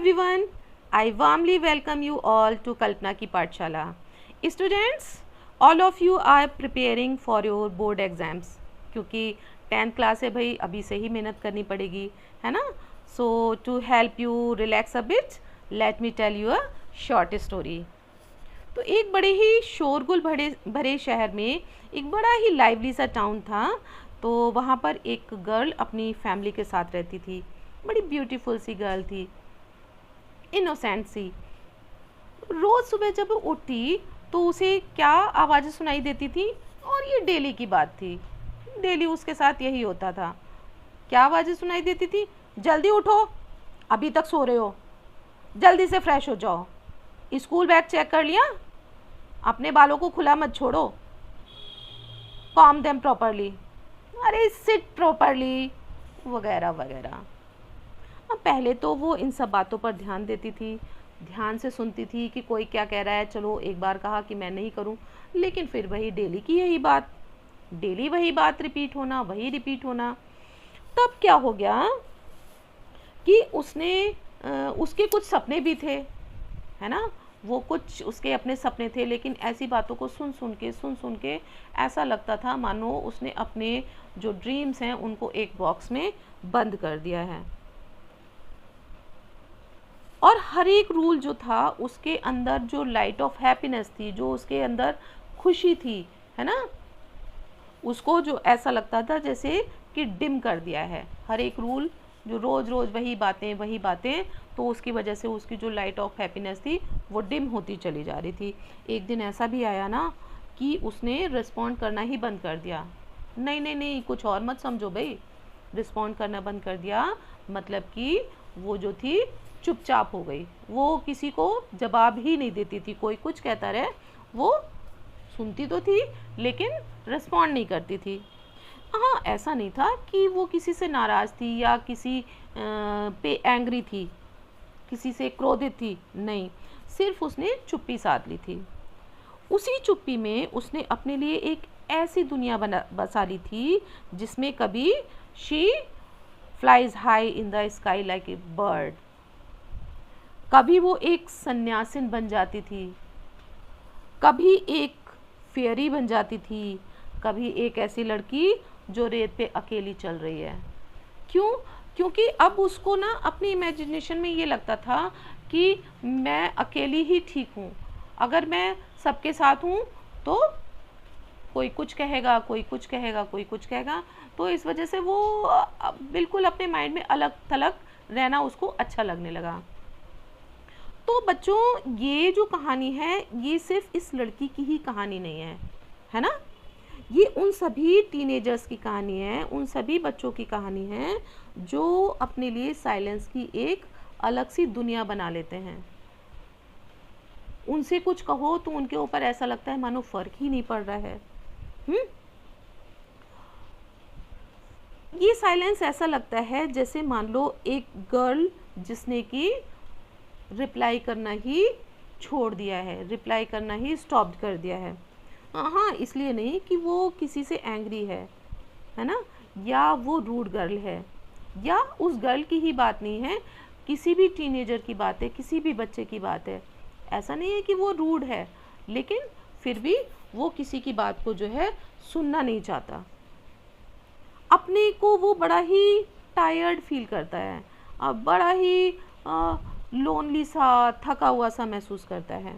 everyone, I warmly welcome you all to Kalpana की पाठशाला. Students, all of you are preparing for your board exams क्योंकि 10th class है भाई, अभी से ही मेहनत करनी पड़ेगी, है ना. So to help you relax a bit, let me tell you a short story. तो एक बड़े ही शोरगुल भरे शहर में एक बड़ा ही लाइवली सा टाउन था. तो वहाँ पर एक गर्ल अपनी फैमिली के साथ रहती थी. बड़ी ब्यूटीफुल सी गर्ल थी, इनोसेंट सी. रोज़ सुबह जब उठती तो उसे क्या आवाज़ें सुनाई देती थी, और ये डेली की बात थी. डेली उसके साथ यही होता था. क्या आवाज़ें सुनाई देती थी? जल्दी उठो, अभी तक सो रहे हो, जल्दी से फ्रेश हो जाओ, स्कूल बैग चेक कर लिया, अपने बालों को खुला मत छोड़ो, कॉम देम प्रॉपरली, अरे सिट प्रॉपरली, वगैरह वगैरह. अब पहले तो वो इन सब बातों पर ध्यान देती थी, ध्यान से सुनती थी कि कोई क्या कह रहा है. चलो एक बार कहा कि मैं नहीं करूं, लेकिन फिर वही डेली की यही बात, डेली वही बात रिपीट होना, वही रिपीट होना. तब क्या हो गया कि उसके कुछ सपने भी थे, है ना. वो कुछ उसके अपने सपने थे, लेकिन ऐसी बातों को सुन सुन के ऐसा लगता था मानो उसने अपने जो ड्रीम्स हैं उनको एक बॉक्स में बंद कर दिया है. और हर एक रूल जो था, उसके अंदर जो लाइट ऑफ हैप्पीनेस थी, जो उसके अंदर खुशी थी, है ना, उसको जो ऐसा लगता था जैसे कि डिम कर दिया है. हर एक रूल, जो रोज़ रोज़ वही बातें, तो उसकी वजह से उसकी जो लाइट ऑफ हैप्पीनेस थी वो डिम होती चली जा रही थी. एक दिन ऐसा भी आया ना कि उसने रिस्पॉन्ड करना ही बंद कर दिया. नहीं, कुछ और मत समझो भाई, रिस्पॉन्ड करना बंद कर दिया मतलब कि वो जो थी चुपचाप हो गई. वो किसी को जवाब ही नहीं देती थी. कोई कुछ कहता रहे, वो सुनती तो थी लेकिन रिस्पॉन्ड नहीं करती थी. हाँ, ऐसा नहीं था कि वो किसी से नाराज़ थी या किसी पे एंग्री थी, किसी से क्रोधित थी, नहीं, सिर्फ उसने चुप्पी साध ली थी. उसी चुप्पी में उसने अपने लिए एक ऐसी दुनिया बसा ली थी जिसमें कभी she flies high in the sky like a bird, कभी वो एक सन्यासिन बन जाती थी, कभी एक फेयरी बन जाती थी, कभी एक ऐसी लड़की जो रेत पे अकेली चल रही है. क्यों? क्योंकि अब उसको ना अपनी इमेजिनेशन में ये लगता था कि मैं अकेली ही ठीक हूँ. अगर मैं सबके साथ हूँ तो कोई कुछ कहेगा, कोई कुछ कहेगा, कोई कुछ कहेगा. तो इस वजह से वो बिल्कुल अपने माइंड में अलग थलग रहना उसको अच्छा लगने लगा. तो बच्चों, ये जो कहानी है ये सिर्फ इस लड़की की ही कहानी नहीं है, है ना. ये उन सभी टीनेजर्स की कहानी है, उन सभी बच्चों की कहानी है जो अपने लिए साइलेंस की एक अलग सी दुनिया बना लेते हैं. उनसे कुछ कहो तो उनके ऊपर ऐसा लगता है मानो फर्क ही नहीं पड़ रहा है. ये साइलेंस ऐसा लगता है जैसे मान लो एक गर्ल जिसने कि रिप्लाई करना ही छोड़ दिया है, रिप्लाई करना ही स्टॉप कर दिया है. हाँ, इसलिए नहीं कि वो किसी से एंग्री है ना, या वो रूड गर्ल है, या उस गर्ल की ही बात नहीं है, किसी भी टीनेजर की बात है, किसी भी बच्चे की बात है. ऐसा नहीं है कि वो रूड है, लेकिन फिर भी वो किसी की बात को जो है सुनना नहीं चाहता. अपने को वो बड़ा ही टायर्ड फील करता है, बड़ा ही लोनली सा, थका हुआ सा महसूस करता है.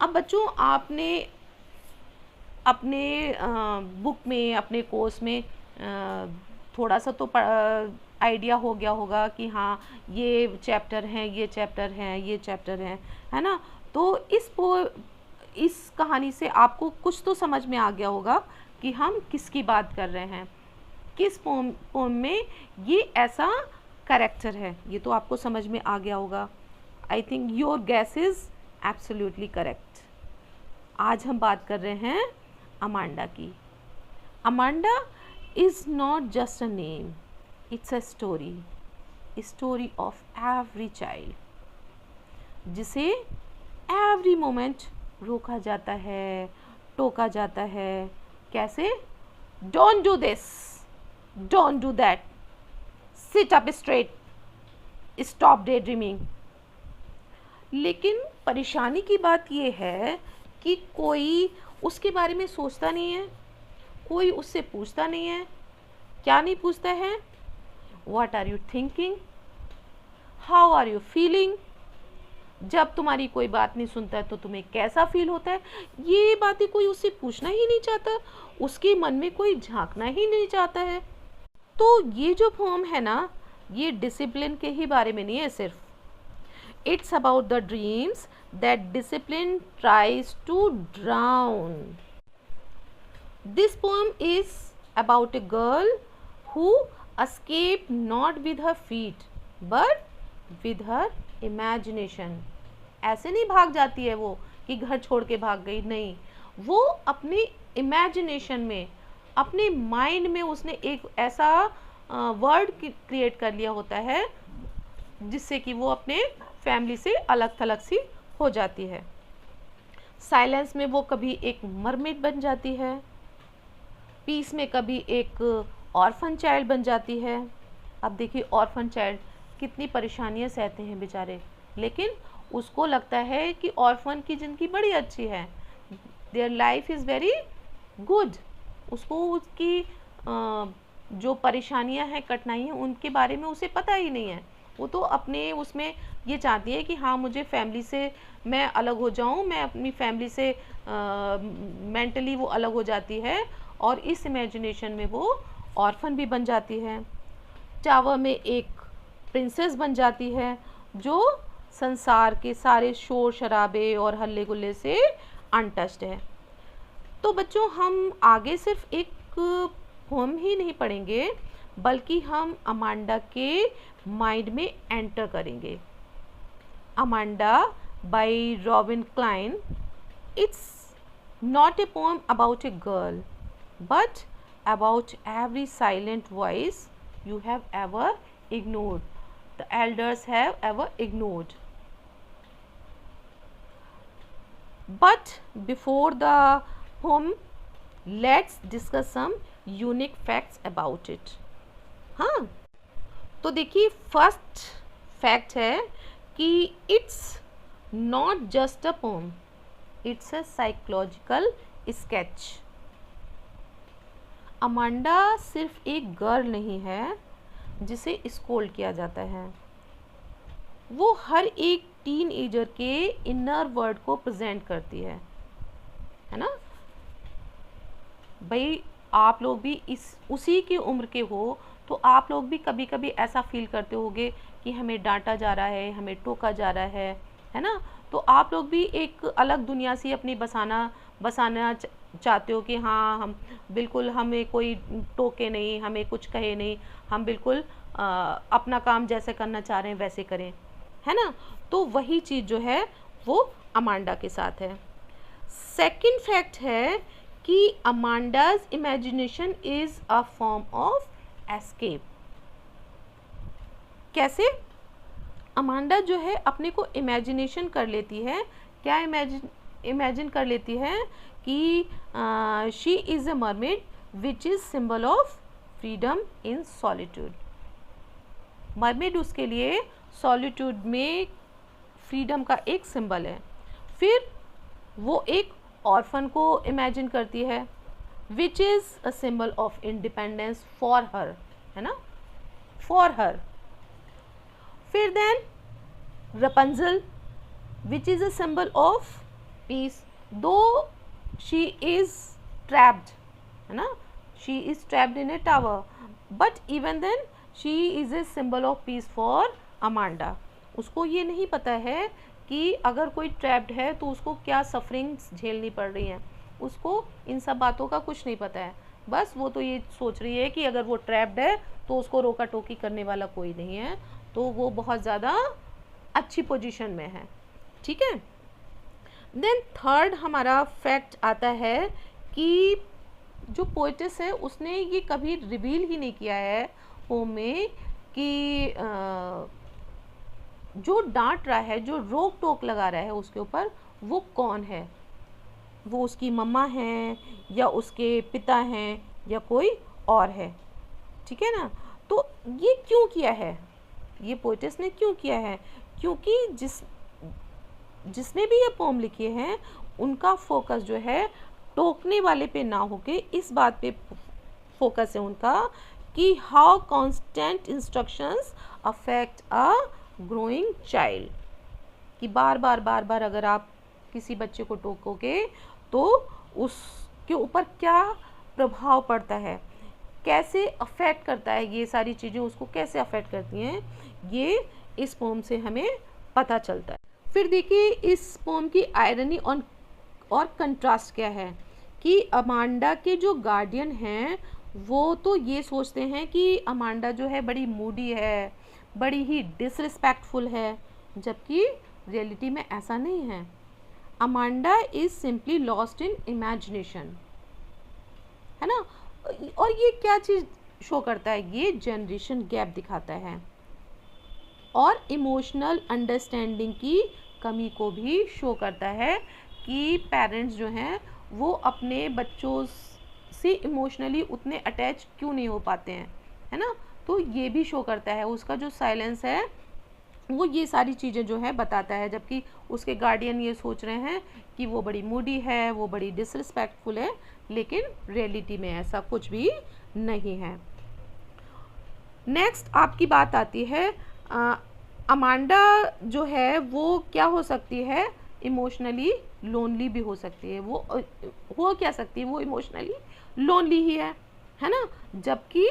अब बच्चों, आपने अपने बुक में, अपने कोर्स में थोड़ा सा तो आइडिया हो गया होगा कि हाँ, ये चैप्टर हैं, ये चैप्टर हैं, ये चैप्टर हैं, है ना. तो इस कहानी से आपको कुछ तो समझ में आ गया होगा कि हम किसकी बात कर रहे हैं, किस पोम में ये ऐसा कैरेक्टर है. ये तो आपको समझ में आ गया होगा. I think your gas is absolutely correct. आज हम बात कर रहे हैं अमांडा की. Amanda is not just a name, it's a story of every child, जिसे एवरी मोमेंट रोका जाता है, टोका जाता है. कैसे? Don't do this, don't do that, sit up straight, stop day dreaming. लेकिन परेशानी की बात ये है कि कोई उसके बारे में सोचता नहीं है, कोई उससे पूछता नहीं है। क्या नहीं पूछता है? What are you thinking, how are you feeling. जब तुम्हारी कोई बात नहीं सुनता है तो तुम्हें कैसा फील होता है, ये बातें कोई उससे पूछना ही नहीं चाहता, उसके मन में कोई झांकना ही नहीं चाहता है। तो ये जो पोएम है ना, ये डिसिप्लिन के ही बारे में नहीं है सिर्फ। It's about the dreams that discipline tries to drown. This poem is about a girl who escaped not with her feet but with her imagination। ऐसे नहीं भाग जाती है वो कि घर छोड़ के भाग गई, नहीं, वो अपनी इमेजिनेशन में, अपने माइंड में उसने एक ऐसा वर्ड क्रिएट कर लिया होता है जिससे कि वो अपने फैमिली से अलग थलग सी हो जाती है। साइलेंस में वो कभी एक मरमेड बन जाती है, पीस में कभी एक ऑर्फन चाइल्ड बन जाती है। अब देखिए ऑर्फन चाइल्ड कितनी परेशानियां सहते हैं बेचारे, लेकिन उसको लगता है कि ऑर्फन की ज़िंदगी बड़ी अच्छी है, their life is very good. उसको उसकी जो परेशानियां हैं, कठिनाइयाँ, उनके बारे में उसे पता ही नहीं है। वो तो अपने उसमें ये चाहती है कि हाँ, मुझे फैमिली से मैं अलग हो जाऊँ, मैं अपनी फैमिली से मेंटली वो अलग हो जाती है और इस इमेजिनेशन में वो ऑर्फन भी बन जाती है। टावर में एक प्रिंसेस बन जाती है जो संसार के सारे शोर शराबे और हल्ले गुल्ले से अनटच्ड है। तो बच्चों, हम आगे सिर्फ एक पोएम ही नहीं पढ़ेंगे, बल्कि हम अमांडा के माइंड में एंटर करेंगे। Amanda by Robin Kline. It's not a poem about a girl but about every silent voice you have ever ignored, the elders have ever ignored. But before the poem, let's discuss some unique facts about it. हाँ, तो देखिए first fact है कि it's not just a poem, it's a psychological sketch. Amanda सिर्फ एक girl नहीं है जिसे स्कोल्ड किया जाता है, वो हर एक टीन एजर के इनर वर्ल्ड को प्रेजेंट करती है ना। भाई आप लोग भी उसी की उम्र के हो, तो आप लोग भी कभी कभी ऐसा फील करते होगे कि हमें डांटा जा रहा है, हमें टोका जा रहा है ना। तो आप लोग भी एक अलग दुनिया से अपनी बसाना चाहते हो कि हाँ, हम बिल्कुल, हमें कोई टोके नहीं, हमें कुछ कहे नहीं, हम बिल्कुल अपना काम जैसे करना चाह रहे हैं वैसे करें, है ना। तो वही चीज़ जो है वो अमांडा के साथ है। सेकंड फैक्ट है कि Amanda's imagination is a form of escape. कैसे? अमांडा जो है अपने को इमेजिनेशन कर लेती है, क्या इमेजिन कर लेती है कि she is a mermaid which is symbol of freedom in solitude. Mermaid उसके लिए सॉलिट्यूड में फ्रीडम का एक सिंबल है। फिर वो एक ऑर्फन को इमेजिन करती है which is a symbol of independence for her, है ना, फॉर हर। फिर then Rapunzel which is a symbol of peace, though she is trapped, है ना, she is trapped in a tower, but even then she is a symbol of peace for Amanda. उसको ये नहीं पता है कि अगर कोई ट्रैप्ड है तो उसको क्या सफरिंग्स झेलनी पड़ रही हैं, उसको इन सब बातों का कुछ नहीं पता है। बस वो तो ये सोच रही है कि अगर वो ट्रैप्ड है तो उसको रोका टोकी करने वाला कोई नहीं है, तो वो बहुत ज़्यादा अच्छी पोजीशन में है, ठीक है। देन थर्ड हमारा फैक्ट आता है कि जो पोएटिस है उसने ये कभी रिवील ही नहीं किया है पोम में कि जो डांट रहा है, जो रोक टोक लगा रहा है उसके ऊपर, वो कौन है, वो उसकी मम्मा हैं या उसके पिता हैं या कोई और है, ठीक है ना। तो ये क्यों किया है? ये पोएटिस ने क्यों किया है? क्योंकि जिसने भी ये पोम लिखी है उनका फोकस जो है टोकने वाले पे ना होके इस बात पे फोकस है उनका कि how constant instructions affect a growing child, कि बार बार अगर आप किसी बच्चे को टोकोगे तो उसके ऊपर क्या प्रभाव पड़ता है, कैसे अफेक्ट करता है, ये सारी चीज़ें उसको कैसे अफेक्ट करती हैं, ये इस पोम से हमें पता चलता है। फिर देखिए इस पोम की आयरनी और कंट्रास्ट क्या है कि अमांडा के जो गार्डियन हैं वो तो ये सोचते हैं कि अमांडा जो है बड़ी मूडी है, बड़ी ही डिसरिस्पेक्टफुल है, जबकि रियलिटी में ऐसा नहीं है। Amanda is simply lost in imagination, है ना। और ये क्या चीज़ शो करता है? ये जनरेशन गैप दिखाता है और इमोशनल अंडरस्टैंडिंग की कमी को भी शो करता है कि पेरेंट्स जो हैं वो अपने बच्चों से इमोशनली उतने अटैच क्यों नहीं हो पाते हैं, है ना। तो ये भी शो करता है, उसका जो साइलेंस है वो ये सारी चीज़ें जो है बताता है, जबकि उसके गार्डियन ये सोच रहे हैं कि वो बड़ी मूडी है, वो बड़ी डिसरिस्पेक्टफुल है, लेकिन रियलिटी में ऐसा कुछ भी नहीं है। नेक्स्ट आपकी बात आती है अमांडा जो है वो क्या हो सकती है? इमोशनली लोनली भी हो सकती है। वो हो क्या सकती है? वो इमोशनली लोनली ही है ना, जबकि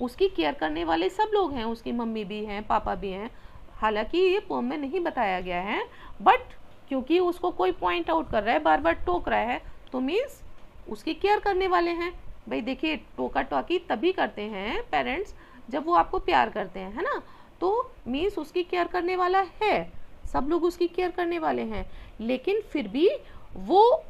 उसकी केयर करने वाले सब लोग हैं, उसकी मम्मी भी हैं, पापा भी हैं। हालांकि ये पोम में नहीं बताया गया है, बट क्योंकि उसको कोई पॉइंट आउट कर रहा है, बार बार टोक रहा है, तो मीन्स उसकी केयर करने वाले हैं। भाई देखिए टोका टोकी तभी करते हैं पेरेंट्स जब वो आपको प्यार करते हैं, है ना। तो मीन्स उसकी केयर करने वाला है, सब लोग उसकी केयर करने वाले हैं, लेकिन फिर भी वो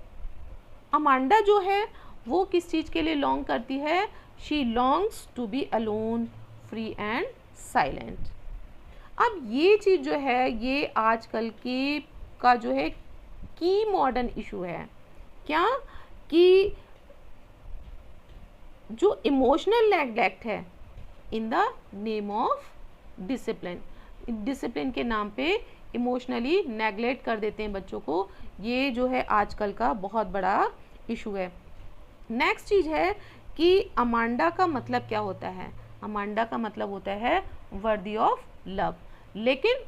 अमांडा जो है वो किस चीज़ के लिए लॉन्ग करती है? She longs to be alone, free and silent. अब ये चीज़ जो है ये आजकल की का जो है की मॉडर्न इशू है, क्या कि जो इमोशनल नेग्लेक्ट है in the name of discipline, discipline के नाम पे इमोशनली नेग्लेक्ट कर देते हैं बच्चों को। ये जो है आजकल का बहुत बड़ा इशू है। नेक्स्ट चीज़ है कि अमांडा का मतलब क्या होता है? अमांडा का मतलब होता है वर्दी ऑफ लव, लेकिन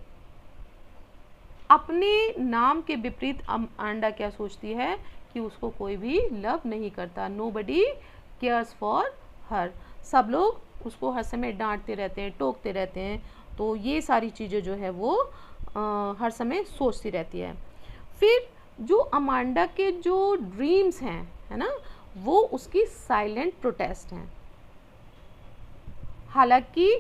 अपने नाम के विपरीत अमांडा क्या सोचती है कि उसको कोई भी लव नहीं करता। नोबडी केयर्स फॉर हर, सब लोग उसको हर समय डांटते रहते हैं, टोकते रहते हैं। तो ये सारी चीज़ें जो है वो हर समय सोचती रहती है। फिर जो अमांडा के जो ड्रीम्स हैं, है ना, वो उसकी साइलेंट प्रोटेस्ट हैं। हालांकि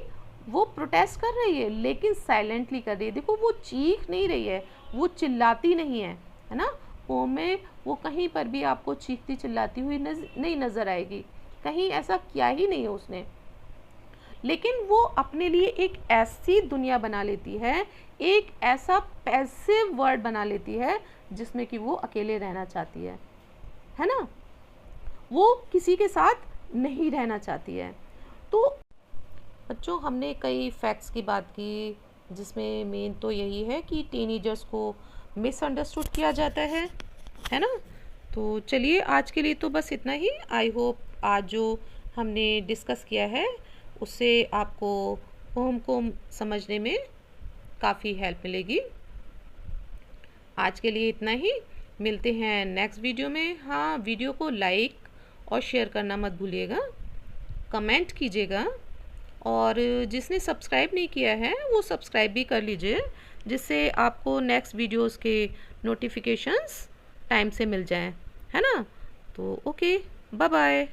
वो प्रोटेस्ट कर रही है लेकिन साइलेंटली कर रही है। देखो वो चीख नहीं रही है, वो चिल्लाती नहीं है ना। पोम में वो कहीं पर भी आपको चीखती चिल्लाती हुई नहीं नज़र आएगी, कहीं ऐसा किया ही नहीं है उसने। लेकिन वो अपने लिए एक ऐसी दुनिया बना लेती है, एक ऐसा पैसिव वर्ड बना लेती है जिसमें कि वो अकेले रहना चाहती है ना। वो किसी के साथ नहीं रहना चाहती है। तो बच्चों हमने कई फैक्ट्स की बात की, जिसमें मेन तो यही है कि टीनेजर्स को मिसअंडरस्टूड किया जाता है ना। तो चलिए आज के लिए तो बस इतना ही। आई होप आज जो हमने डिस्कस किया है उससे आपको पोम को समझने में काफ़ी हेल्प मिलेगी। आज के लिए इतना ही, मिलते हैं नेक्स्ट वीडियो में। हाँ, वीडियो को लाइक और शेयर करना मत भूलिएगा, कमेंट कीजिएगा, और जिसने सब्सक्राइब नहीं किया है वो सब्सक्राइब भी कर लीजिए, जिससे आपको नेक्स्ट वीडियोस के नोटिफिकेशंस टाइम से मिल जाएं, है ना। तो ओके, बाय बाय।